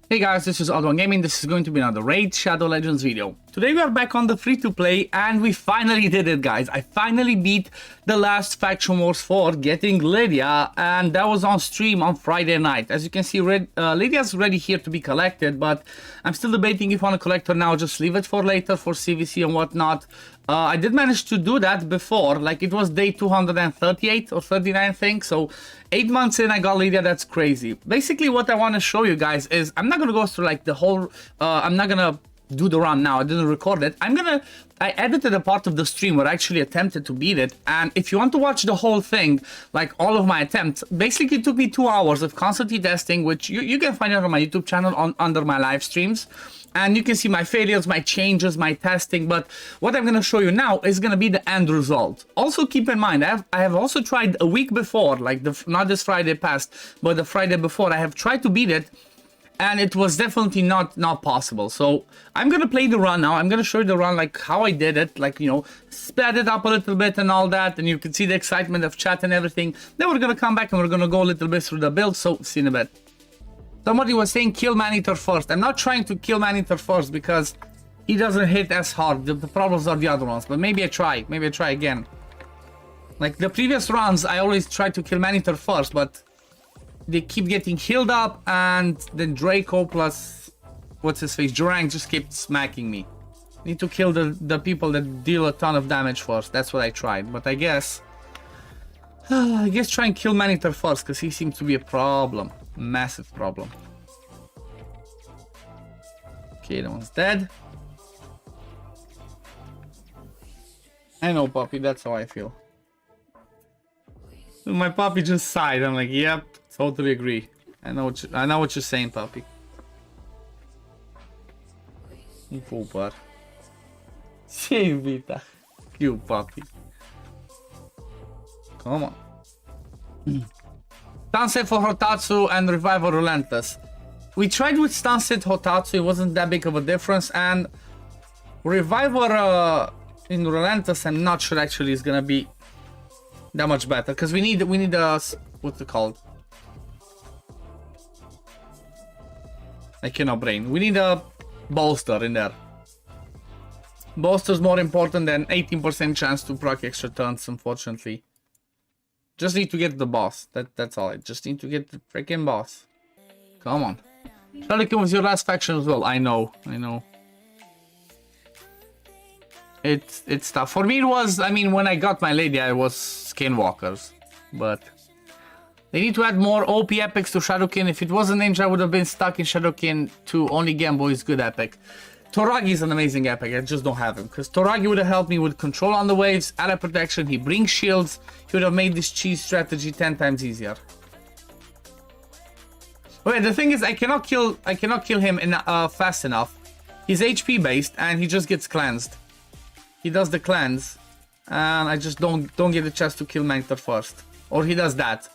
Hey guys, this is OddOneGaming. This is going to be another Raid Shadow Legends video. Today we are back on the free-to-play and we finally did it, guys. I finally beat the last faction wars for getting Lydia, and that was on stream on Friday night. As you can see, Lydia's ready here to be collected, but I'm still debating if I want to collect her now, just leave it for later for CVC and whatnot. I did manage to do that before, like it was day 238 or 39 I think, so 8 months in I got Lydia. That's crazy. Basically what I want to show you guys is, I'm not going to go through like the whole, I'm not going to do the run now, I didn't record it. I edited a part of the stream where I actually attempted to beat it, and if you want to watch the whole thing, like all of my attempts, basically it took me 2 hours of constantly testing, which you can find it on my YouTube channel under my live streams. And you can see my failures, my changes, my testing, but what I'm going to show you now is going to be the end result. Also keep in mind, I have also tried a week before, like not this Friday past, but the Friday before, I have tried to beat it, and it was definitely not possible. So I'm going to play the run now. I'm going to show you the run, like how I did it, like, you know, sped it up a little bit and all that, and you can see the excitement of chat and everything. Then we're going to come back and we're going to go a little bit through the build, so see in a bit. Somebody was saying kill Maneater first. I'm not trying to kill Maneater first because he doesn't hit as hard. The problems are the other ones, but maybe I try. Maybe I try again. Like the previous runs, I always try to kill Maneater first, but they keep getting healed up, and then Draco plus what's his face, Durang, just kept smacking me. Need to kill the people that deal a ton of damage first. That's what I tried, but I guess try and kill Maneater first because he seems to be a problem. Massive problem. Okay, that one's dead. I know, puppy, that's how I feel. My puppy just sighed. I'm like, yep, totally agree. I know what you're saying, puppy. Pupar. Sei vita. Cute puppy. Come on. Sunset for Hotatsu and Revival Relentless. We tried with Sunset Hotatsu, it wasn't that big of a difference, and Revival in Relentless, I'm not sure actually is gonna be that much better, because we need a, what's it called? I cannot brain. We need a bolster in there. Bolster's more important than 18% chance to proc extra turns, unfortunately. Just need to get the boss. That's all. I just need to get the freaking boss. Come on. Shadowkin was your last faction as well. I know. It's tough. For me it was, I mean, when I got my lady, I was Skinwalkers. But they need to add more OP epics to Shadowkin. If it wasn't Ninja, I would have been stuck in Shadowkin to only Game Boy's good epic. Toragi is an amazing epic, I just don't have him. Because Toragi would have helped me with control on the waves, ally protection, he brings shields. He would have made this cheese strategy 10 times easier. Okay, the thing is, I cannot kill him fast enough. He's HP based and he just gets cleansed. He does the cleanse, and I just don't get the chance to kill Maneater first. Or he does that.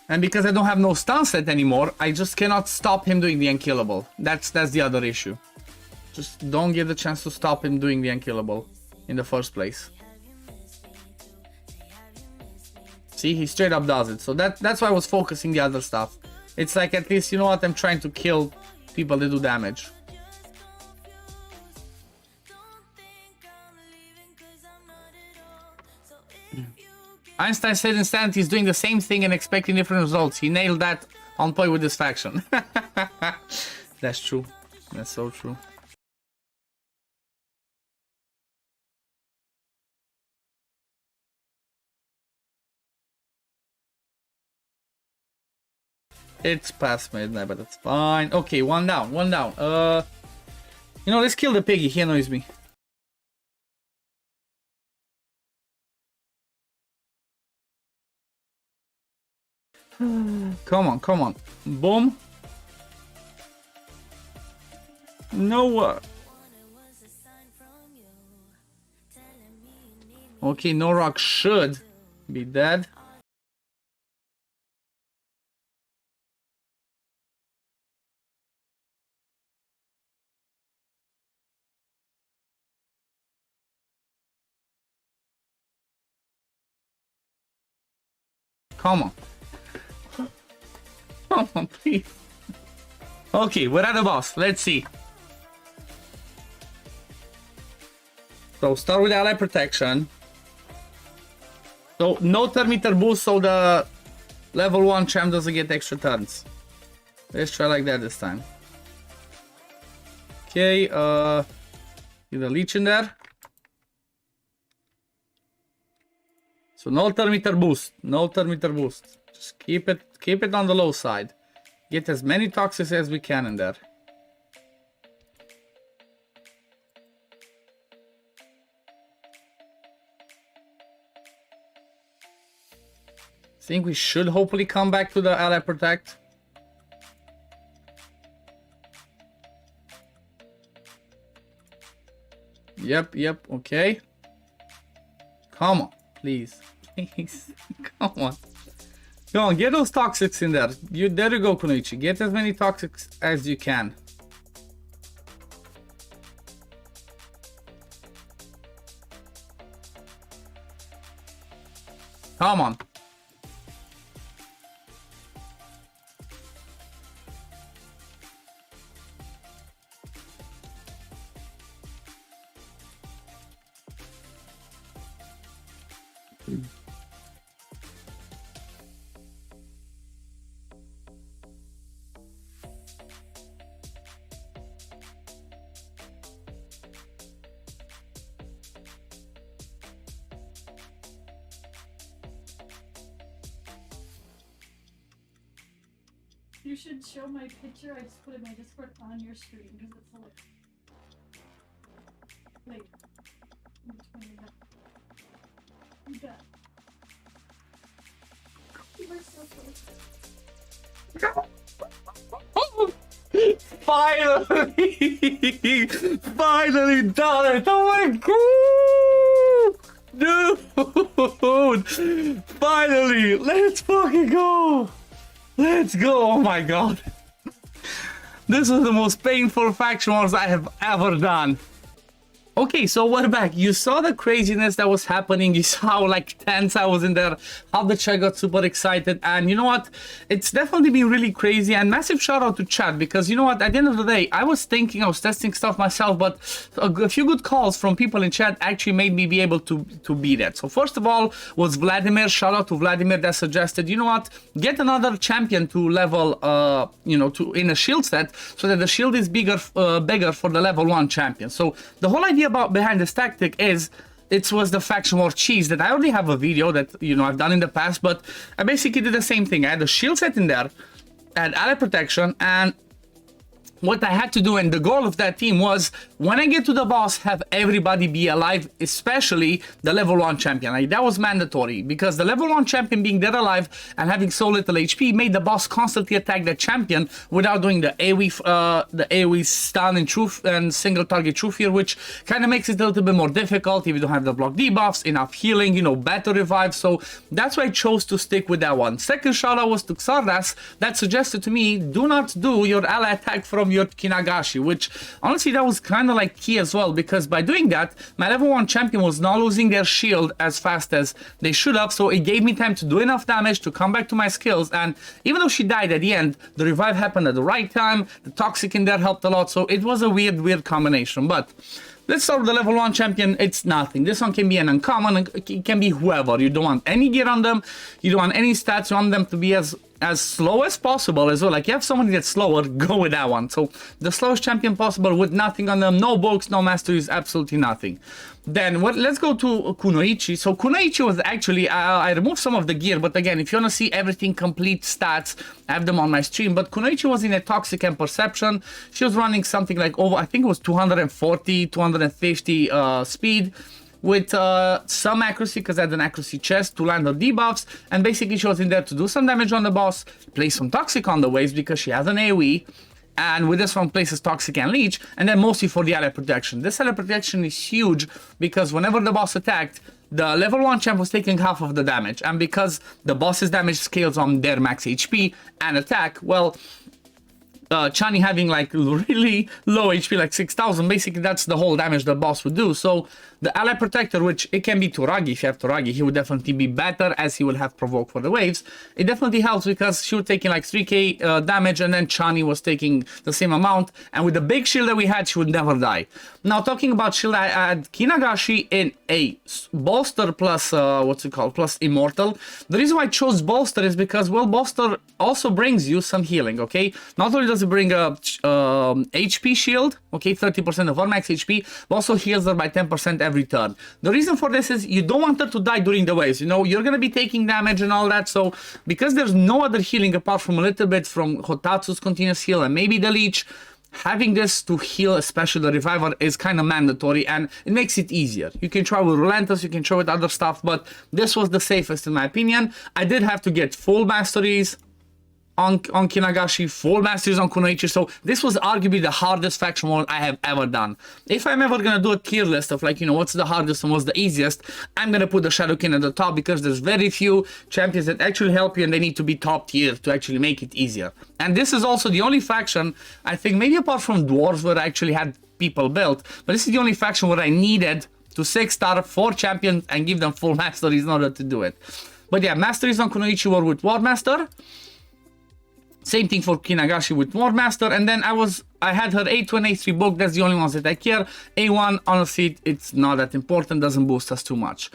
And because I don't have no stun set anymore, I just cannot stop him doing the unkillable. That's the other issue. Just don't get the chance to stop him doing the unkillable in the first place. See, he straight up does it. So that's why I was focusing the other stuff. It's like, at least, you know what, I'm trying to kill people that do damage. Einstein said Insanity is doing the same thing and expecting different results. He nailed that on point with this faction. That's true. That's so true. It's past midnight, but it's fine. Okay, one down. You know, let's kill the piggy. He annoys me. Come on. Boom. No. Okay, no rock should be dead. Come on. Come on, please. Okay, we're at the boss. Let's see. So start with ally protection. So no turn meter boost, so the level 1 champ doesn't get extra turns. Let's try like that this time. Okay, get a leech in there. So no turn meter boost, no turn meter boost. Just keep it on the low side. Get as many toxics as we can in there. Think we should hopefully come back to the ally protect. Yep, okay. Come on, please. Please. Come on. Come on, get those toxics in there. There you go, Kunoichi. Get as many toxics as you can. Come on. You should show my picture. I just put it in my Discord on your screen because it's like. Wait. You got. You were so close. Finally! Finally done it! Oh my god! Dude! Finally! Let's fucking go! Let's go! Oh my god! This was the most painful faction wars I have ever done. Okay, so we're back. You saw the craziness that was happening. You saw how like tense I was in there, how the chat got super excited, and you know what? It's definitely been really crazy, and massive shout out to chat, because you know what? At the end of the day, I was testing stuff myself, but a few good calls from people in chat actually made me be able to beat it. So first of all was Vladimir. Shout out to Vladimir that suggested, you know what? Get another champion to level, in a shield set, so that the shield is bigger for the level 1 champion. So the whole idea behind this tactic is it was the faction war cheese that I already have a video that I've done in the past, but I basically did the same thing. I had a shield set in there, I had ally protection, and what I had to do, and the goal of that team was, when I get to the boss, have everybody be alive, especially the level 1 champion. Like, that was mandatory, because the level 1 champion being dead alive and having so little HP made the boss constantly attack that champion without doing the AoE stun and single target true fear, which kind of makes it a little bit more difficult if you don't have the block debuffs, enough healing, better revive. So that's why I chose to stick with that one. Second shout out was to Xardas that suggested to me, do not do your ally attack from your Kinagashi, which honestly that was kind of like key as well, because by doing that my level 1 champion was not losing their shield as fast as they should have, so it gave me time to do enough damage to come back to my skills. And even though she died at the end, the revive happened at the right time, the toxic in there helped a lot, so it was a weird combination. But let's start with the level 1 champion. It's nothing. This one can be an uncommon, it can be whoever. You don't want any gear on them, you don't want any stats, you want them to be as slow as possible as well. Like, you have somebody that's slower, go with that one. So the slowest champion possible with nothing on them, no books, no masteries, absolutely nothing. Then let's go to Kunoichi. So Kunoichi was actually, I removed some of the gear, but again, if you want to see everything, complete stats, I have them on my stream. But Kunoichi was in a toxic and perception. She was running something like over, I think it was 240, 250 speed, with some accuracy, because I had an accuracy chest to land the debuffs, and basically she was in there to do some damage on the boss, play some toxic on the waves because she has an AoE, and with this one places toxic and leech, and then mostly for the ally protection. This ally protection is huge because whenever the boss attacked, the level 1 champ was taking half of the damage, and because the boss's damage scales on their max HP and attack, well, Chani having like really low HP, like 6,000, basically that's the whole damage the boss would do. So The ally protector, which it can be Turagi. If you have Turagi, he would definitely be better, as he will have provoke for the waves. It definitely helps because she was taking like 3k damage, and then Chani was taking the same amount, and with the big shield that we had, she would never die. Now, talking about shield, I had Kinagashi in a bolster plus what's it called, plus immortal. The reason why I chose bolster is because, well, bolster also brings you some healing, okay? Not only does it bring a HP shield, okay, 30% of her max HP, but also heals her by 10% every turn. The reason for this is you don't want her to die during the waves, you know, you're gonna be taking damage and all that, so because there's no other healing apart from a little bit from Hotatsu's continuous heal and maybe the leech, having this to heal, especially the reviver, is kind of mandatory, and it makes it easier. You can try with Relentless, you can try with other stuff, but this was the safest in my opinion. I did have to get full masteries on Kinagashi, full masteries on Kunoichi, so this was arguably the hardest faction war I have ever done. If I'm ever gonna do a tier list of, like, you know, what's the hardest and what's the easiest, I'm gonna put the Shadowkin at the top, because there's very few champions that actually help you, and they need to be top tier to actually make it easier. And this is also the only faction, I think, maybe apart from Dwarves, where I actually had people built, but this is the only faction where I needed to 6-star 4 champions and give them full masteries in order to do it. But yeah, masteries on Kunoichi were with War Master. Same thing for Kinagashi with War Master, and then I had her A2 and A3 book. That's the only ones that I care. A1, honestly, it's not that important, doesn't boost us too much.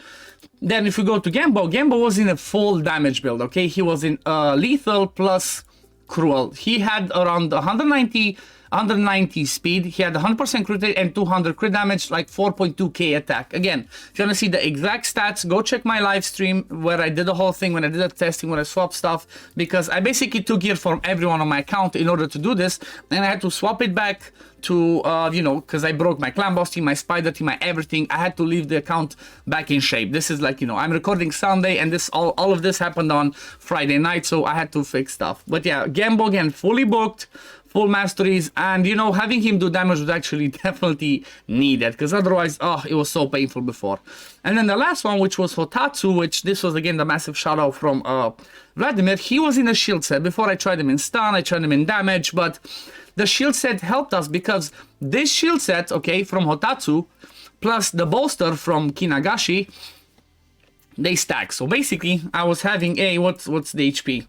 Then if we go to Gembo, Gembo was in a full damage build, okay? He was in lethal plus cruel. He had around 190 speed, he had 100% crit rate and 200 crit damage, like 4.2k attack. Again, if you want to see the exact stats, go check my live stream where I did the whole thing, when I did the testing, when I swapped stuff, because I basically took gear from everyone on my account in order to do this, and I had to swap it back to, you know, because I broke my clan boss team, my spider team, my everything. I had to leave the account back in shape. This is like, you know, I'm recording Sunday, and this all of this happened on Friday night, so I had to fix stuff. But yeah, Gembo again, fully booked, full masteries, and you know, having him do damage was actually definitely needed, because otherwise, oh, it was so painful before. And then the last one, which was Hotatsu, which this was again the massive shout out from Vladimir. He was in a shield set. Before I tried him in stun, I tried him in damage, but the shield set helped us, because this shield set, okay, from Hotatsu, plus the bolster from Kinagashi, they stack. So basically, I was having a, what's the HP?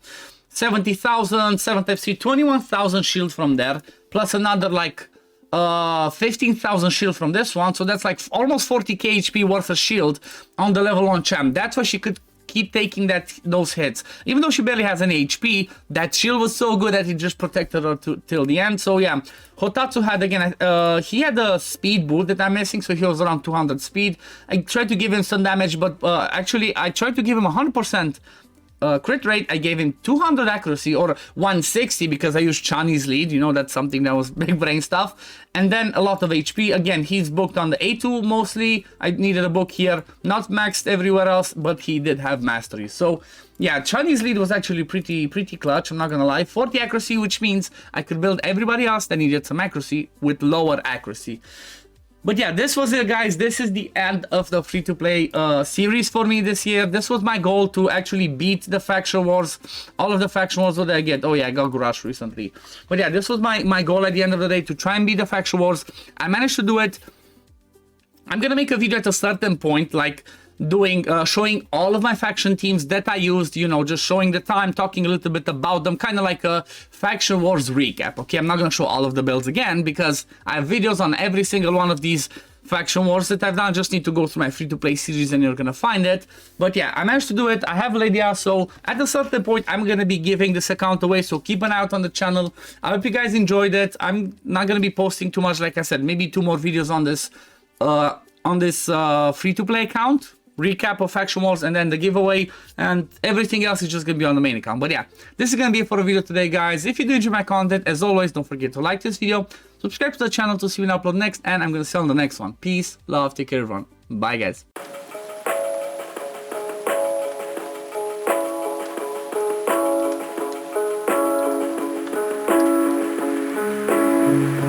70,000, 7FC, 21,000 shield from there, plus another like 15,000 shield from this one, so that's like almost 40k HP worth of shield on the level 1 champ. That's why she could keep taking those hits. Even though she barely has any HP, that shield was so good that it just protected her till the end. So yeah, Hotatsu had, again, he had a speed boost that I'm missing, so he was around 200 speed. I tried to give him some damage, but actually I tried to give him 100% crit rate. I gave him 200 accuracy, or 160 because I used Chani's lead, you know, that's something that was big brain stuff, and then a lot of HP. Again, he's booked on the A2 mostly. I needed a book here, not maxed everywhere else, but he did have mastery. So yeah, Chani's lead was actually pretty clutch, I'm not gonna lie. 40 accuracy, which means I could build everybody else that needed some accuracy with lower accuracy. But yeah, this was it, guys. This is the end of the free-to-play series for me this year. This was my goal, to actually beat the faction wars. All of the faction wars that I get. Oh yeah, I got Gurash recently. But yeah, this was my goal at the end of the day, to try and beat the faction wars. I managed to do it. I'm gonna make a video at a certain point, like doing showing all of my faction teams that I used, you know, just showing the time, talking a little bit about them, kind of like a faction wars recap. Okay, I'm not gonna show all of the builds again, because I have videos on every single one of these faction wars that I've done. Just need to go through my free-to-play series and you're gonna find it. But yeah, I managed to do it. I have Lydia, so at a certain point I'm gonna be giving this account away, so keep an eye out on the channel. I hope you guys enjoyed it. I'm not gonna be posting too much, like I said, maybe 2 more videos on this free-to-play account, recap of faction wars, and then the giveaway, and everything else is just gonna be on the main account. But yeah, this is gonna be it for the video today, guys. If you do enjoy my content, as always, don't forget to like this video, subscribe to the channel to see when I upload next, and I'm gonna see you on the next one. Peace, love, take care everyone. Bye, guys.